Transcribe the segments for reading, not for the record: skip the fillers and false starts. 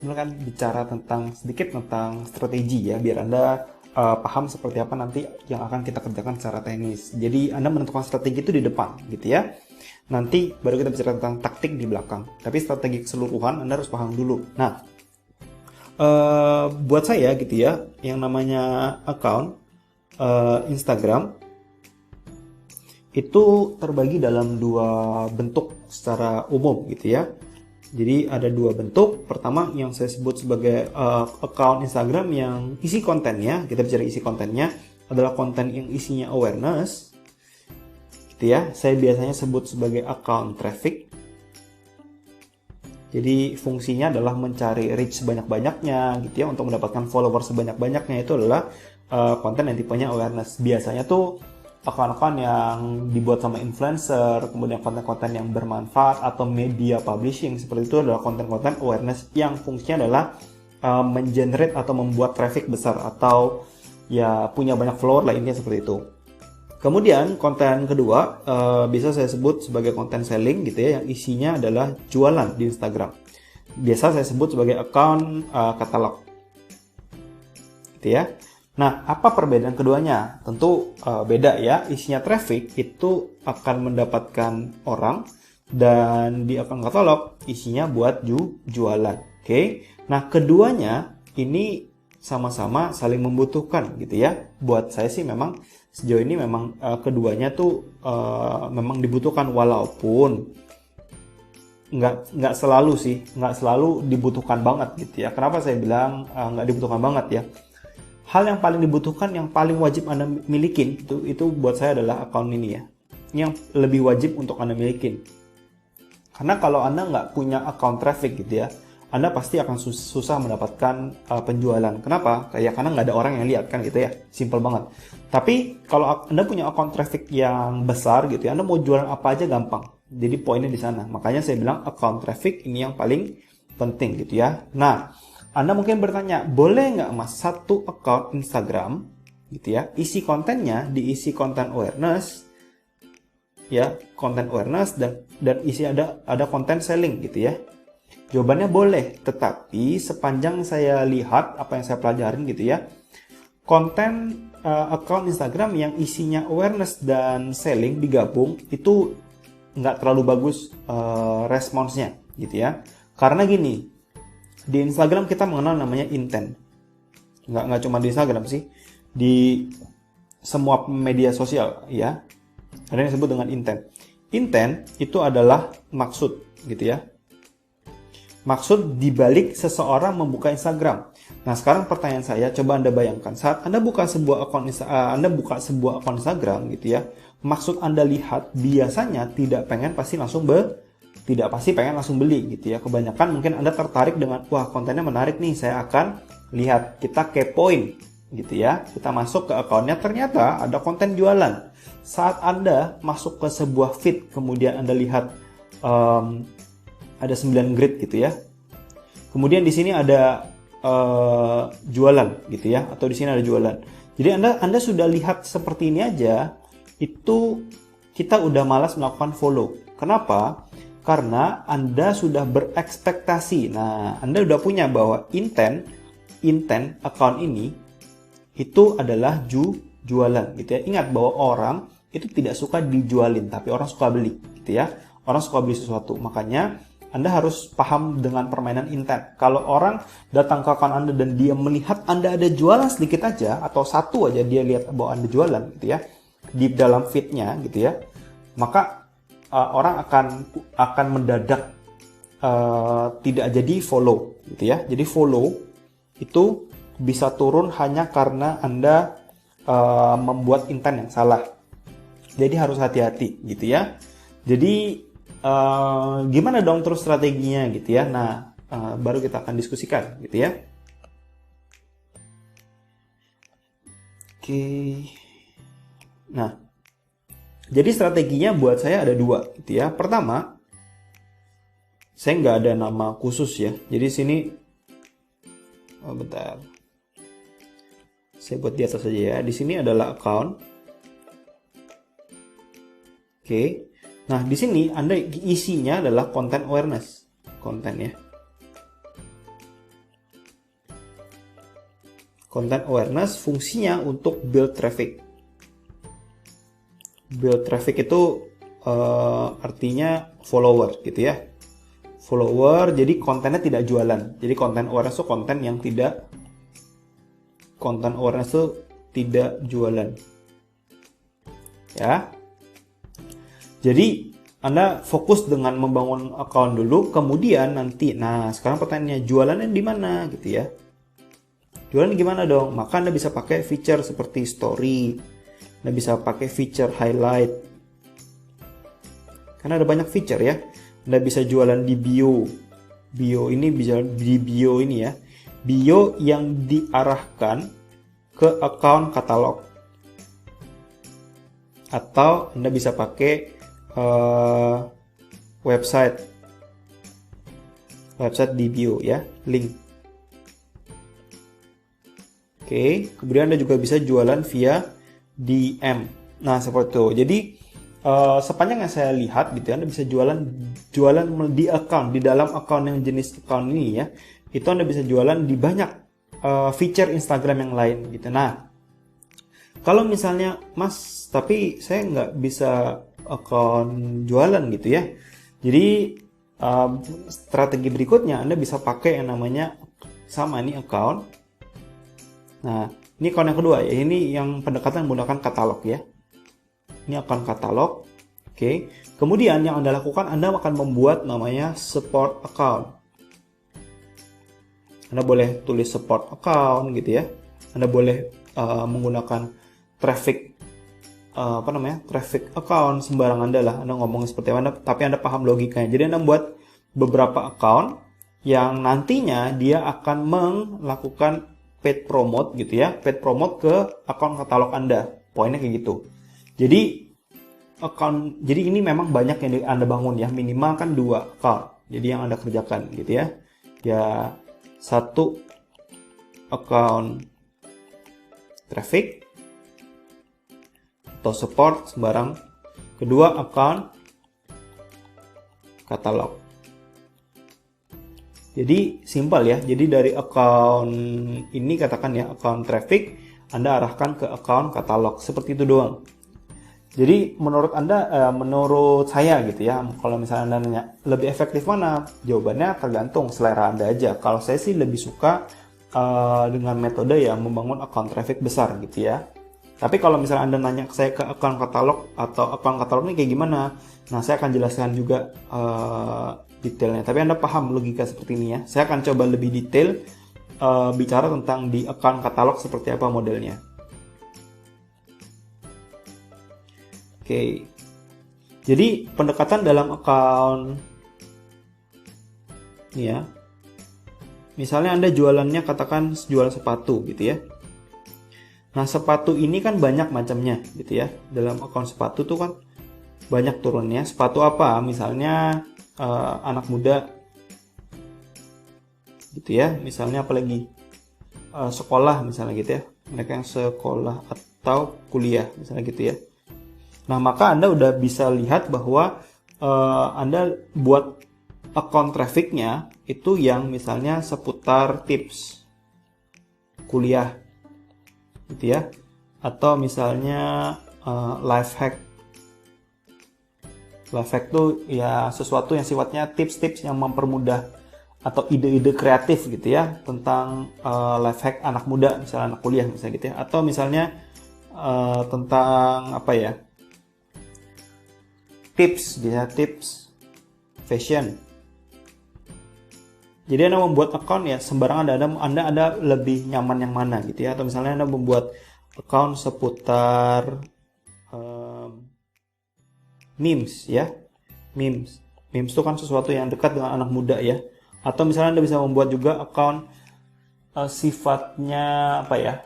Ini kan bicara sedikit tentang strategi ya, biar Anda paham seperti apa nanti yang akan kita kerjakan secara teknis. Jadi Anda menentukan strategi itu di depan, gitu ya. Nanti baru kita bicara tentang taktik di belakang. Tapi strategi keseluruhan Anda harus paham dulu. Nah, buat saya gitu ya, yang namanya account Instagram itu terbagi dalam dua bentuk secara umum gitu ya. Jadi ada dua bentuk. Pertama yang saya sebut sebagai account Instagram yang isi kontennya, kita bicara isi kontennya adalah konten yang isinya awareness, gitu ya. Saya biasanya sebut sebagai account traffic. Jadi fungsinya adalah mencari reach sebanyak-banyaknya, gitu ya, untuk mendapatkan follower sebanyak-banyaknya. Itu adalah konten yang tipenya awareness. Biasanya tuh akun-akun yang dibuat sama influencer, kemudian konten-konten yang bermanfaat atau media publishing seperti itu adalah konten-konten awareness yang fungsinya adalah mengenerate atau membuat traffic besar atau ya punya banyak follower lah, intinya seperti itu. Kemudian konten kedua bisa saya sebut sebagai konten selling gitu ya, yang isinya adalah jualan di Instagram. Biasa saya sebut sebagai account katalog, gitu ya. Nah, apa perbedaan keduanya? Tentu beda ya. Isinya traffic itu akan mendapatkan orang, dan di account katalog isinya buat jualan. Oke. Nah, keduanya ini sama-sama saling membutuhkan gitu ya. Buat saya sih memang sejauh ini memang keduanya tuh memang dibutuhkan, walaupun nggak selalu sih, nggak selalu dibutuhkan banget gitu ya. Kenapa saya bilang nggak dibutuhkan banget ya? Hal yang paling dibutuhkan, yang paling wajib Anda milikin itu buat saya adalah account ini ya. Yang lebih wajib untuk Anda milikin. Karena kalau Anda nggak punya account traffic gitu ya, Anda pasti akan susah mendapatkan penjualan. Kenapa? Kayak karena nggak ada orang yang lihat kan gitu ya. Simple banget. Tapi kalau Anda punya account traffic yang besar gitu ya, Anda mau jualan apa aja gampang. Jadi poinnya di sana. Makanya saya bilang account traffic ini yang paling penting gitu ya. Nah, Anda mungkin bertanya, boleh nggak Mas satu account Instagram gitu ya, isi kontennya diisi konten awareness ya, konten awareness dan isi ada konten selling gitu ya? Jawabannya boleh, tetapi sepanjang saya lihat apa yang saya pelajarin gitu ya, konten account Instagram yang isinya awareness dan selling digabung itu nggak terlalu bagus responsnya gitu ya. Karena gini, di Instagram kita mengenal namanya intent. Nggak cuma di Instagram sih, di semua media sosial ya, ada yang disebut dengan intent. Intent itu adalah maksud gitu ya. Maksud dibalik seseorang membuka Instagram. Nah, sekarang pertanyaan saya, coba Anda bayangkan saat Anda buka sebuah akun Instagram gitu ya. Maksud Anda lihat biasanya tidak pasti pengen langsung beli gitu ya. Kebanyakan mungkin Anda tertarik dengan, wah kontennya menarik nih, saya akan lihat, kita kepoin gitu ya. Kita masuk ke akunnya, ternyata ada konten jualan. Saat Anda masuk ke sebuah feed, kemudian Anda lihat ada 9 grid gitu ya. Kemudian di sini ada jualan gitu ya, atau di sini ada jualan. Jadi Anda sudah lihat seperti ini aja, itu kita udah malas melakukan follow. Kenapa? Karena Anda sudah berekspektasi. Nah, Anda sudah punya bahwa intent account ini itu adalah jualan gitu ya. Ingat bahwa orang itu tidak suka dijualin, tapi orang suka beli gitu ya. Orang suka beli sesuatu. Makanya Anda harus paham dengan permainan intent. Kalau orang datang ke account Anda dan dia melihat Anda ada jualan sedikit aja, atau satu aja dia lihat bahwa Anda jualan gitu ya, di dalam feed-nya gitu ya, maka orang akan mendadak tidak jadi follow gitu ya. Jadi follow itu bisa turun hanya karena Anda membuat intent yang salah. Jadi harus hati-hati gitu ya. Jadi gimana dong terus strateginya gitu ya. Nah, baru kita akan diskusikan gitu ya. Oke. Nah, jadi strateginya buat saya ada dua gitu ya. Pertama, saya nggak ada nama khusus ya. Jadi sini, bentar, saya buat di atas saja ya. Di sini adalah account. Oke. Nah, di sini Anda isinya adalah konten awareness, konten ya. Content awareness fungsinya untuk build traffic. Build traffic itu artinya follower gitu ya. Follower, jadi kontennya tidak jualan. Jadi content awareness itu tidak jualan. Ya. Jadi Anda fokus dengan membangun account dulu, kemudian nanti, nah sekarang pertanyaannya jualannya di mana gitu ya? Jualan gimana dong? Maka Anda bisa pakai feature seperti story, Anda bisa pakai feature highlight. Karena ada banyak feature ya. Anda bisa jualan di bio. Bio ini bisa di bio ini ya. Bio yang diarahkan ke account katalog. Atau Anda bisa pakai website di bio ya, link. Oke, kemudian Anda juga bisa jualan via DM. Nah, seperti itu. Jadi sepanjang yang saya lihat gitu ya, Anda bisa jualan di account, di dalam account yang jenis account ini ya, itu Anda bisa jualan di banyak feature Instagram yang lain gitu. Nah, kalau misalnya Mas, tapi saya nggak bisa account jualan gitu ya, jadi strategi berikutnya Anda bisa pakai yang namanya sama ini account. Nah, ini account yang kedua ya, ini yang pendekatan menggunakan katalog ya. Ini account katalog. Oke. Kemudian yang Anda lakukan, Anda akan membuat namanya support account. Anda boleh tulis support account gitu ya. Anda boleh menggunakan traffic traffic account sembarang Anda lah. Anda ngomong seperti apa, tapi Anda paham logikanya. Jadi Anda buat beberapa account yang nantinya dia akan melakukan paid promote gitu ya. Paid promote ke account katalog Anda. Poinnya kayak gitu. Jadi ini memang banyak yang Anda bangun ya, minimal kan 2 account. Jadi yang Anda kerjakan gitu ya. Ya, 1 account traffic atau support sembarang. Kedua account katalog. Jadi simpel ya. Jadi dari account ini katakan ya, account traffic, Anda arahkan ke account katalog. Seperti itu doang. Jadi menurut saya gitu ya, kalau misalnya Anda nanya lebih efektif mana, jawabannya tergantung selera Anda aja. Kalau saya sih lebih suka dengan metode yang membangun account traffic besar gitu ya. Tapi kalau misalnya Anda nanya saya ke account katalog atau account katalog ini kayak gimana, nah saya akan jelaskan juga detailnya. Tapi Anda paham logika seperti ini ya. Saya akan coba lebih detail bicara tentang di account katalog seperti apa modelnya. Oke, jadi pendekatan dalam account ini ya, misalnya Anda jualannya katakan jualan sepatu gitu ya. Nah, sepatu ini kan banyak macamnya gitu ya. Dalam account sepatu tuh kan banyak turunnya. Sepatu apa? Misalnya anak muda gitu ya. Misalnya apalagi sekolah misalnya gitu ya. Mereka yang sekolah atau kuliah misalnya gitu ya. Nah, maka Anda udah bisa lihat bahwa Anda buat account trafficnya itu yang misalnya seputar tips kuliah gitu ya, atau misalnya life hack. Life hack tuh ya sesuatu yang sifatnya tips-tips yang mempermudah atau ide-ide kreatif gitu ya tentang life hack anak muda, misalnya anak kuliah misalnya gitu ya, atau misalnya tentang apa ya, tips fashion. Jadi Anda membuat account ya sembarangan, Anda ada lebih nyaman yang mana gitu ya. Atau misalnya Anda membuat account seputar memes ya. Memes itu kan sesuatu yang dekat dengan anak muda ya. Atau misalnya Anda bisa membuat juga account sifatnya apa ya,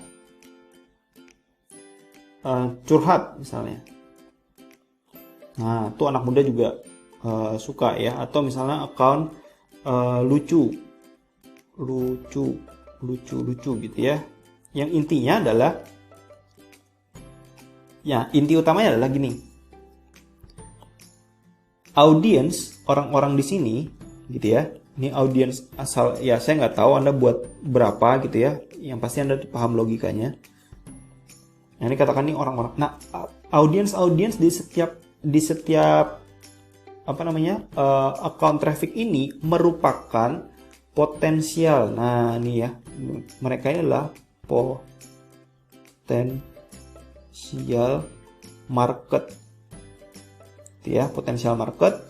curhat misalnya. Nah, itu anak muda juga suka ya. Atau misalnya account lucu gitu ya. Yang intinya adalah ya, inti utamanya adalah gini. Audience orang-orang di sini gitu ya. Ini audience asal ya, saya nggak tahu Anda buat berapa gitu ya. yang pasti Anda paham logikanya. Nah, ini katakan nih orang-orang. Nah, audiens di setiap account traffic ini merupakan potensial. Nah, ini ya. Mereka ini adalah potensial market. Ya, potensial market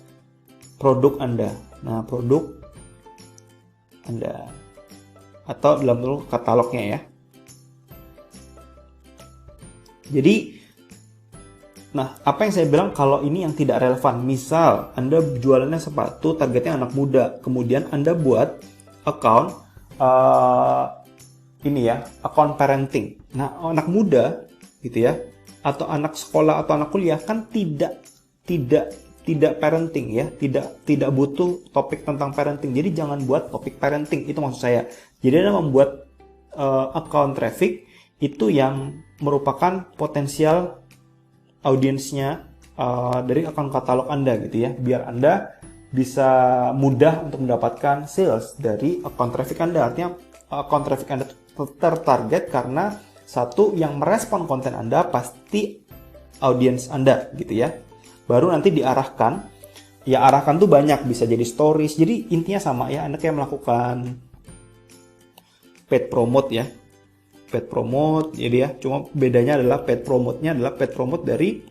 produk Anda. Nah, produk Anda atau dalam bentuk katalognya ya. Jadi, nah, apa yang saya bilang kalau ini yang tidak relevan, misal Anda jualannya sepatu, targetnya anak muda, kemudian Anda buat account account parenting. Nah, anak muda gitu ya, atau anak sekolah atau anak kuliah kan tidak parenting ya, tidak butuh topik tentang parenting. Jadi jangan buat topik parenting, itu maksud saya. Jadi Anda membuat account traffic itu yang merupakan potensial audiensnya dari akun katalog Anda gitu ya, biar Anda bisa mudah untuk mendapatkan sales dari akun traffic Anda. Artinya akun traffic Anda tertarget karena satu, yang merespon konten Anda pasti audiens Anda gitu ya. Baru nanti diarahkan, ya arahkan tuh banyak, bisa jadi stories. Jadi intinya sama ya, Anda kayak melakukan paid promote ya. Paid promote, jadi ya, cuma bedanya adalah paid promote-nya adalah paid promote dari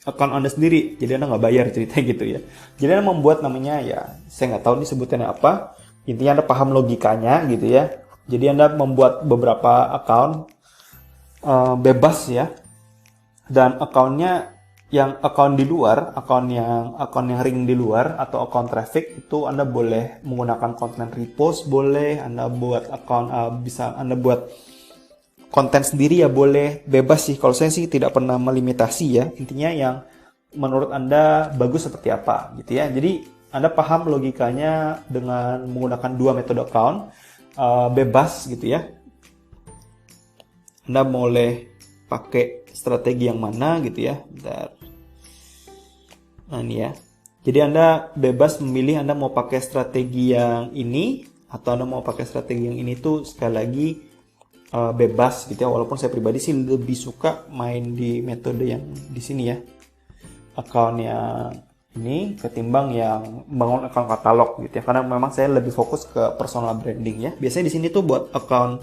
akun Anda sendiri. Jadi Anda nggak bayar ceritanya gitu ya. Jadi Anda membuat namanya ya, saya nggak tahu disebutnya apa. Intinya Anda paham logikanya gitu ya. Jadi Anda membuat beberapa akun bebas ya. Dan akunnya yang akun di luar, akun yang ring di luar atau akun traffic itu Anda boleh menggunakan konten repost, boleh Anda buat akun bisa Anda buat konten sendiri ya, boleh, bebas sih. Kalau saya sih tidak pernah melimitasi ya. Intinya yang menurut Anda bagus seperti apa gitu ya. Jadi Anda paham logikanya dengan menggunakan dua metode account bebas gitu ya. Anda boleh pakai strategi yang mana gitu ya. Bentar. Nah ini ya. Jadi Anda bebas memilih Anda mau pakai strategi yang ini atau Anda mau pakai strategi yang ini, tuh sekali lagi bebas gitu ya. Walaupun saya pribadi sih lebih suka main di metode yang di sini ya, account yang ini ketimbang yang bangun account katalog gitu ya, karena memang saya lebih fokus ke personal branding ya. Biasanya di sini tuh buat account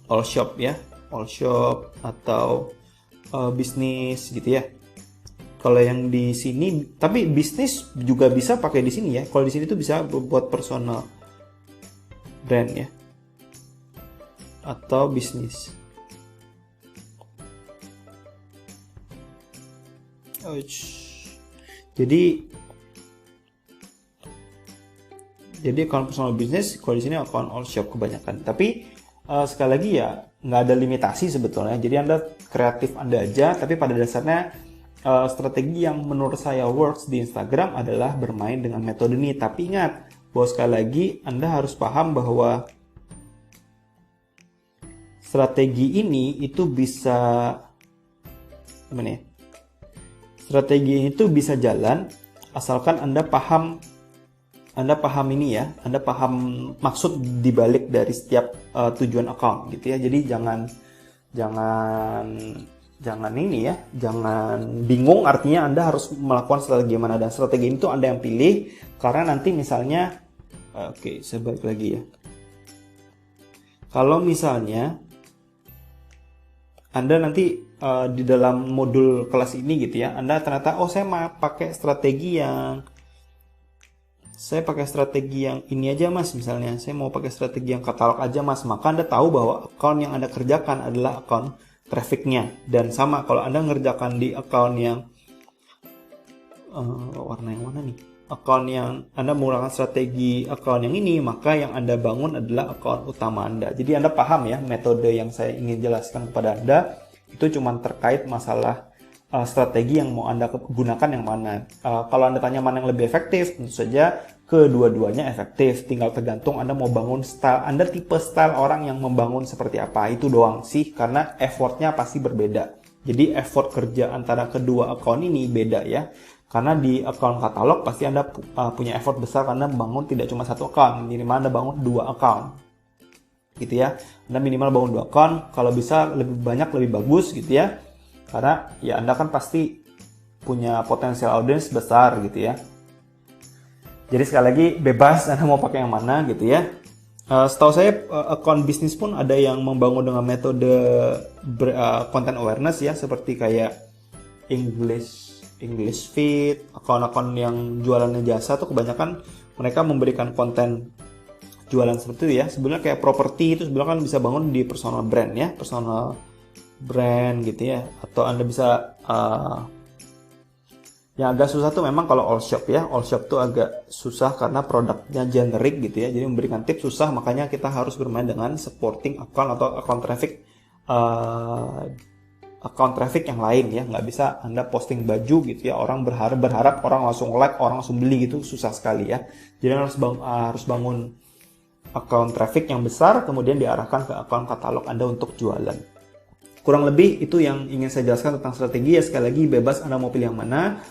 all shop ya, all shop atau bisnis gitu ya. Kalau yang di sini, tapi bisnis juga bisa pakai di sini ya. Kalau di sini tuh bisa buat personal brand ya, atau bisnis. Jadi account personal business, kalau di sini account all shop kebanyakan. Tapi sekali lagi ya, nggak ada limitasi sebetulnya. Jadi Anda kreatif Anda aja. Tapi pada dasarnya strategi yang menurut saya works di Instagram adalah bermain dengan metode ini. Tapi ingat bahwa sekali lagi Anda harus paham bahwa strategi ini itu bisa gimana ya? Strategi ini tuh bisa jalan asalkan Anda paham ini ya, Anda paham maksud dibalik dari setiap tujuan account gitu ya. Jadi jangan ini ya, jangan bingung artinya Anda harus melakukan strategi mana, dan strategi itu Anda yang pilih. Karena nanti misalnya oke, saya balik lagi ya. Kalau misalnya Anda nanti di dalam modul kelas ini gitu ya, Anda ternyata saya mau pakai strategi yang ini aja mas, misalnya saya mau pakai strategi yang katalog aja mas, maka Anda tahu bahwa account yang Anda kerjakan adalah account trafficnya. Dan sama kalau Anda ngerjakan di account yang warna yang mana nih, account yang Anda menggunakan strategi account yang ini, maka yang Anda bangun adalah account utama Anda. Jadi Anda paham ya, metode yang saya ingin jelaskan kepada Anda itu cuma terkait masalah strategi yang mau Anda gunakan yang mana. Kalau Anda tanya mana yang lebih efektif, tentu saja kedua-duanya efektif. Tinggal tergantung Anda mau bangun style, Anda tipe style orang yang membangun seperti apa. Itu doang sih, karena effortnya pasti berbeda. Jadi effort kerja antara kedua account ini beda ya. Karena di account katalog pasti Anda punya effort besar karena bangun tidak cuma satu account, minimal Anda bangun 2 account. Gitu ya. Anda minimal bangun 2 account, kalau bisa lebih banyak lebih bagus gitu ya. Karena ya Anda kan pasti punya potensial audience besar gitu ya. Jadi sekali lagi bebas Anda mau pakai yang mana gitu ya. Setahu saya account bisnis pun ada yang membangun dengan metode content awareness ya, seperti kayak English Feed, akun-akun yang jualannya jasa tuh kebanyakan mereka memberikan konten jualan seperti itu ya. Sebenarnya kayak properti itu sebenarnya kan bisa bangun di personal brand ya, personal brand gitu ya. Atau Anda bisa yang agak susah tuh memang kalau all shop ya. All shop tuh agak susah karena produknya generik gitu ya. Jadi memberikan tips susah, makanya kita harus bermain dengan supporting account atau account traffic yang lain ya. Nggak bisa Anda posting baju gitu ya, orang berharap orang langsung like, orang langsung beli gitu, susah sekali ya. Jadi harus bangun account traffic yang besar, kemudian diarahkan ke account katalog Anda untuk jualan. Kurang lebih itu yang ingin saya jelaskan tentang strategi ya. Sekali lagi bebas Anda mau pilih yang mana,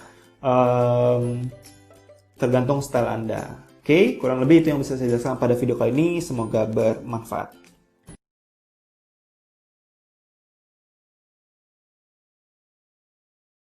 tergantung style Anda. Oke, kurang lebih itu yang bisa saya jelaskan pada video kali ini. Semoga bermanfaat.